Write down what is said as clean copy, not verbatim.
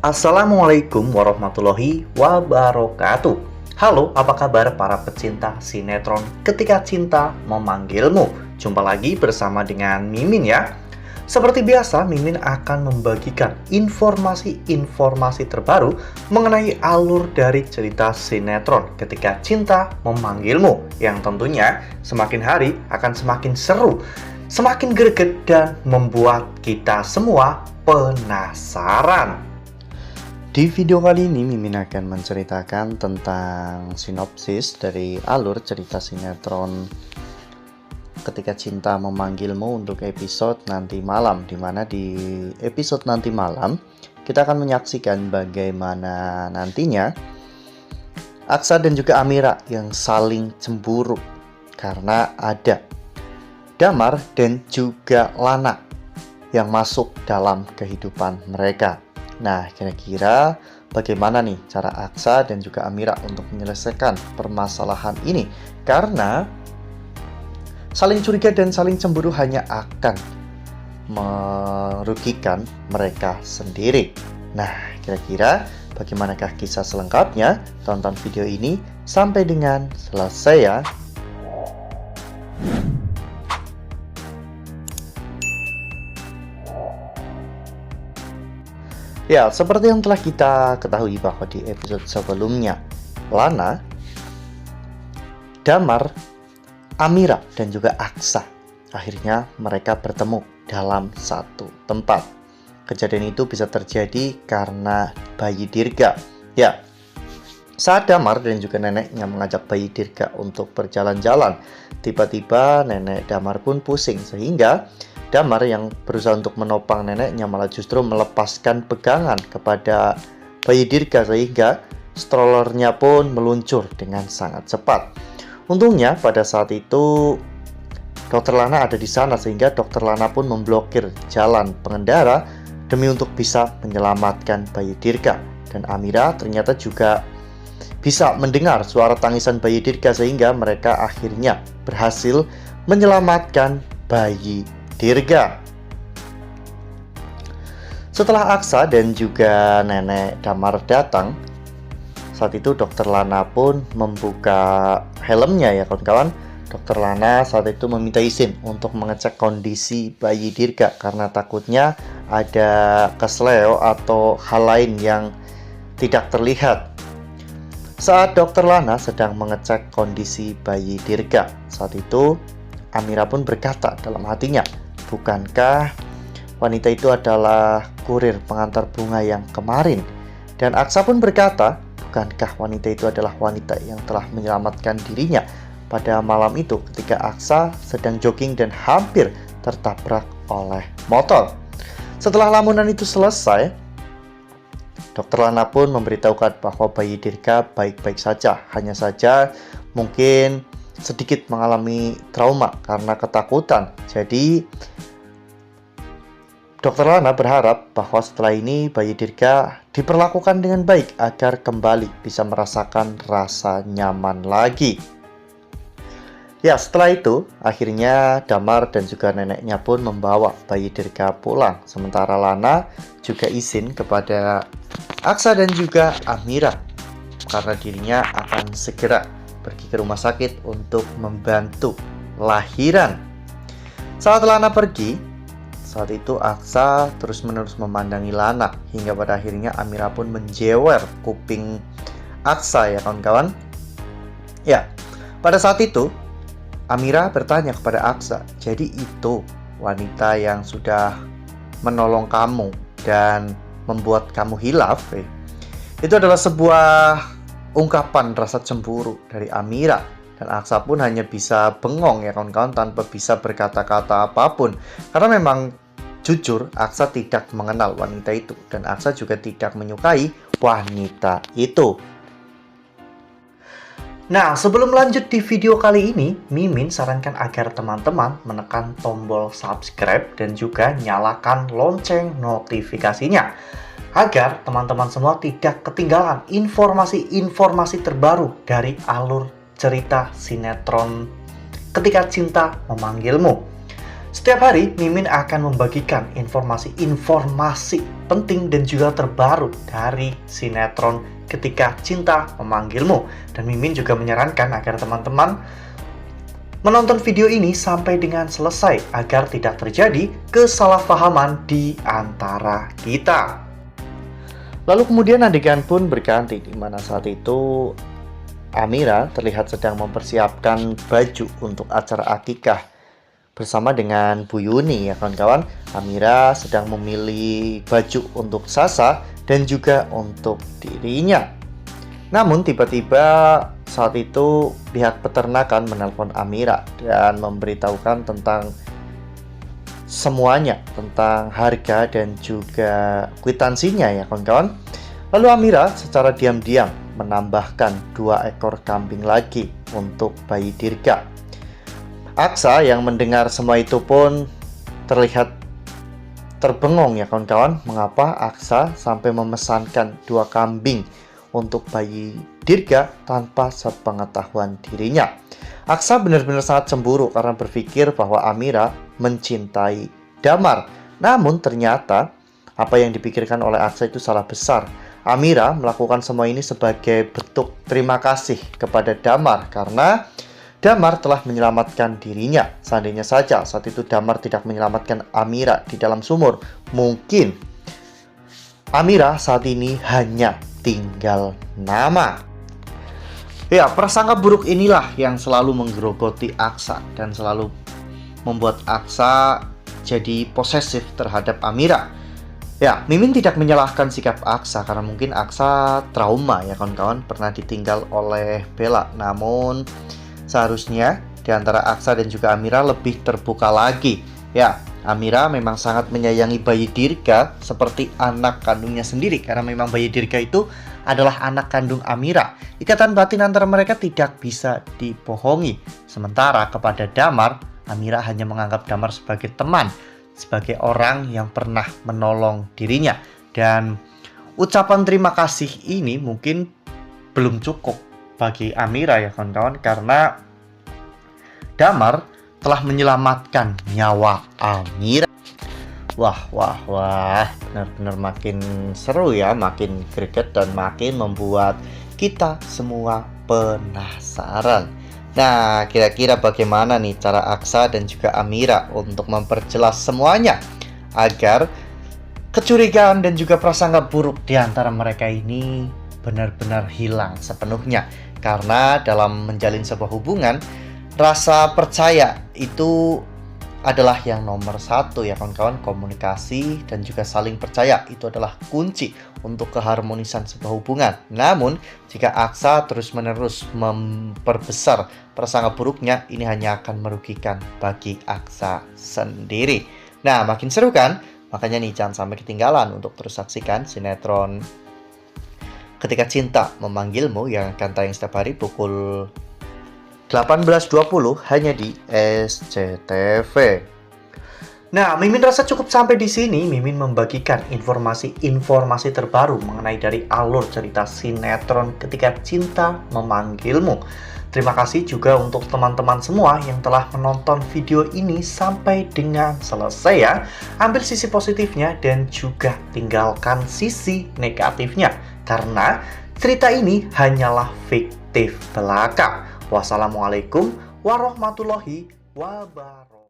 Assalamualaikum warahmatullahi wabarakatuh. Halo, apa kabar para pecinta sinetron Ketika Cinta Memanggilmu? Jumpa lagi bersama dengan Mimin ya. Seperti biasa, Mimin akan membagikan informasi-informasi terbaru mengenai alur dari cerita sinetron Ketika Cinta Memanggilmu, yang tentunya semakin hari akan semakin seru, semakin greget, dan membuat kita semua penasaran. Di video kali ini Mimin akan menceritakan tentang sinopsis dari alur cerita sinetron Ketika Cinta Memanggilmu untuk episode nanti malam, dimana di episode nanti malam kita akan menyaksikan bagaimana nantinya Aksa dan juga Amira yang saling cemburu karena ada Damar dan juga Lana yang masuk dalam kehidupan mereka. Nah, kira-kira bagaimana nih cara Aksa dan juga Amira untuk menyelesaikan permasalahan ini? Karena saling curiga dan saling cemburu hanya akan merugikan mereka sendiri. Nah, kira-kira bagaimanakah kisah selengkapnya? Tonton video ini sampai dengan selesai ya. Ya, seperti yang telah kita ketahui bahwa di episode sebelumnya, Lana, Damar, Amira, dan juga Aksa akhirnya mereka bertemu dalam satu tempat. Kejadian itu bisa terjadi karena bayi Dirga. Ya, saat Damar dan juga neneknya mengajak bayi Dirga untuk berjalan-jalan, tiba-tiba nenek Damar pun pusing sehingga Damar yang berusaha untuk menopang neneknya malah justru melepaskan pegangan kepada bayi Dirga sehingga strollernya pun meluncur dengan sangat cepat. Untungnya pada saat itu Dokter Lana ada di sana sehingga Dokter Lana pun memblokir jalan pengendara demi untuk bisa menyelamatkan bayi Dirga. Dan Amira ternyata juga bisa mendengar suara tangisan bayi Dirga sehingga mereka akhirnya berhasil menyelamatkan bayi Dirga. Setelah Aksa dan juga nenek Damar datang, saat itu Dokter Lana pun membuka helmnya ya kawan-kawan. Dokter Lana saat itu meminta izin untuk mengecek kondisi bayi Dirga karena takutnya ada kesleo atau hal lain yang tidak terlihat. Saat Dokter Lana sedang mengecek kondisi bayi Dirga, saat itu Amira pun berkata dalam hatinya, bukankah wanita itu adalah kurir pengantar bunga yang kemarin? Dan Aksa pun berkata, bukankah wanita itu adalah wanita yang telah menyelamatkan dirinya pada malam itu ketika Aksa sedang jogging dan hampir tertabrak oleh motor. Setelah lamunan itu selesai, Dokter Lana pun memberitahukan bahwa bayi Dirga baik-baik saja. Hanya saja mungkin sedikit mengalami trauma karena ketakutan. Jadi Dokter Lana berharap bahwa setelah ini bayi Dirga diperlakukan dengan baik agar kembali bisa merasakan rasa nyaman lagi. Ya, setelah itu akhirnya Damar dan juga neneknya pun membawa bayi Dirga pulang. Sementara Lana juga izin kepada Aksa dan juga Amira karena dirinya akan segera pergi ke rumah sakit untuk membantu lahiran. Saat Lana pergi, saat itu Aksa terus-menerus memandangi Lana hingga pada akhirnya Amira pun menjewer kuping Aksa ya kawan-kawan. Ya, pada saat itu Amira bertanya kepada Aksa, jadi itu wanita yang sudah menolong kamu dan membuat kamu hilaf? Itu adalah sebuah ungkapan rasa cemburu dari Amira. Dan Aksa pun hanya bisa bengong ya kawan-kawan tanpa bisa berkata-kata apapun. Karena memang jujur Aksa tidak mengenal wanita itu. Dan Aksa juga tidak menyukai wanita itu. Nah, sebelum lanjut di video kali ini, Mimin sarankan agar teman-teman menekan tombol subscribe dan juga nyalakan lonceng notifikasinya agar teman-teman semua tidak ketinggalan informasi-informasi terbaru dari alur cerita sinetron Ketika Cinta Memanggilmu. Setiap hari, Mimin akan membagikan informasi-informasi penting dan juga terbaru dari sinetron Ketika Cinta Memanggilmu. Dan Mimin juga menyarankan agar teman-teman menonton video ini sampai dengan selesai agar tidak terjadi kesalahpahaman di antara kita. Lalu kemudian adegan pun berganti, di mana saat itu Amira terlihat sedang mempersiapkan baju untuk acara akikah bersama dengan Bu Yuni ya kawan-kawan. Amira sedang memilih baju untuk Sasa dan juga untuk dirinya. Namun tiba-tiba saat itu pihak peternakan menelpon Amira dan memberitahukan tentang semuanya, tentang harga dan juga kwitansinya ya kawan-kawan. Lalu Amira secara diam-diam menambahkan 2 ekor kambing lagi untuk bayi Dirga. Aksa yang mendengar semua itu pun terlihat terbengong ya kawan-kawan. Mengapa Aksa sampai memesankan 2 kambing untuk bayi Dirga tanpa sepengetahuan dirinya? Aksa benar-benar sangat cemburu karena berpikir bahwa Amira mencintai Damar. Namun ternyata apa yang dipikirkan oleh Aksa itu salah besar. Amira melakukan semua ini sebagai bentuk terima kasih kepada Damar karena Damar telah menyelamatkan dirinya. Seandainya saja saat itu Damar tidak menyelamatkan Amira di dalam sumur, mungkin Amira saat ini hanya tinggal nama. Ya, prasangka buruk inilah yang selalu menggerogoti Aksa dan selalu membuat Aksa jadi posesif terhadap Amira. Ya, Mimin tidak menyalahkan sikap Aksa karena mungkin Aksa trauma ya kawan-kawan, pernah ditinggal oleh Bella. Namun seharusnya di antara Aksa dan juga Amira lebih terbuka lagi. Ya, Amira memang sangat menyayangi bayi Dirga seperti anak kandungnya sendiri karena memang bayi Dirga itu adalah anak kandung Amira. Ikatan batin antara mereka tidak bisa dibohongi. Sementara kepada Damar, Amira hanya menganggap Damar sebagai teman, sebagai orang yang pernah menolong dirinya. Dan ucapan terima kasih ini mungkin belum cukup bagi Amira ya kawan-kawan, karena Damar telah menyelamatkan nyawa Amira. Wah, benar-benar makin seru ya, makin greget dan makin membuat kita semua penasaran. Nah, kira-kira bagaimana nih cara Aksa dan juga Amira untuk memperjelas semuanya agar kecurigaan dan juga prasangka buruk di antara mereka ini benar-benar hilang sepenuhnya. Karena dalam menjalin sebuah hubungan, rasa percaya itu adalah yang nomor 1 ya kawan-kawan. Komunikasi dan juga saling percaya itu adalah kunci untuk keharmonisan sebuah hubungan. Namun jika Aksa terus-menerus memperbesar prasangka buruknya, ini hanya akan merugikan bagi Aksa sendiri. Nah, makin seru kan? Makanya nih jangan sampai ketinggalan untuk terus saksikan sinetron Ketika Cinta Memanggilmu yang akan tayang setiap hari pukul 18.20 hanya di SCTV. Nah, Mimin rasa cukup sampai di sini. Mimin membagikan informasi-informasi terbaru mengenai dari alur cerita sinetron Ketika Cinta Memanggilmu. Terima kasih juga untuk teman-teman semua yang telah menonton video ini sampai dengan selesai ya. Ambil sisi positifnya dan juga tinggalkan sisi negatifnya, karena cerita ini hanyalah fiktif belaka. Wassalamualaikum warahmatullahi wabarakatuh.